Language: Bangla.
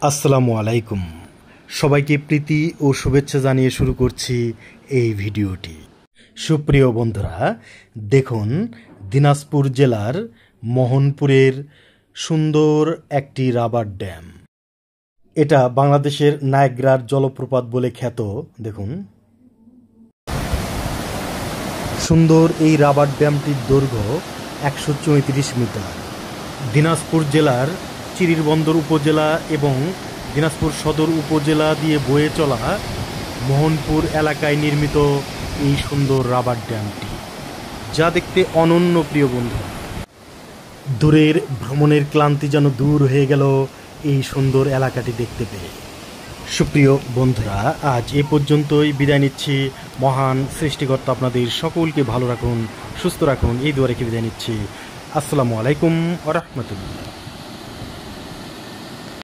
আসসালামু আলাইকুম। সবাইকে প্রীতি ও শুভেচ্ছা জানিয়ে শুরু করছি এই ভিডিওটি। সুপ্রিয় বন্ধুরা, দেখুন দিনাজপুর জেলার মোহনপুরের সুন্দর একটি রাবার ড্যাম। এটা বাংলাদেশের নায়াগ্রার জলপ্রপাত বলে খ্যাত। দেখুন সুন্দর এই রাবার ড্যামটির দৈর্ঘ্য 134 মিটার। দিনাজপুর জেলার চিরিরবন্দর উপজেলা এবং দিনাজপুর সদর উপজেলা দিয়ে বয়ে চলা মোহনপুর এলাকায় নির্মিত এই সুন্দর রাবার ড্যামটি, যা দেখতে অনন্য। প্রিয় বন্ধু, দূরের ভ্রমণের ক্লান্তি যেন দূর হয়ে গেল এই সুন্দর এলাকাটি দেখতে পেয়ে। সুপ্রিয় বন্ধুরা, আজ এ পর্যন্তই বিদায় নিচ্ছি। মহান সৃষ্টিকর্তা আপনাদের সকলকে ভালো রাখুন, সুস্থ রাখুন, এই দোয়া রেখে বিদায় নিচ্ছি। আসসালামু আলাইকুম ওয়া রাহমাতুল্লাহ।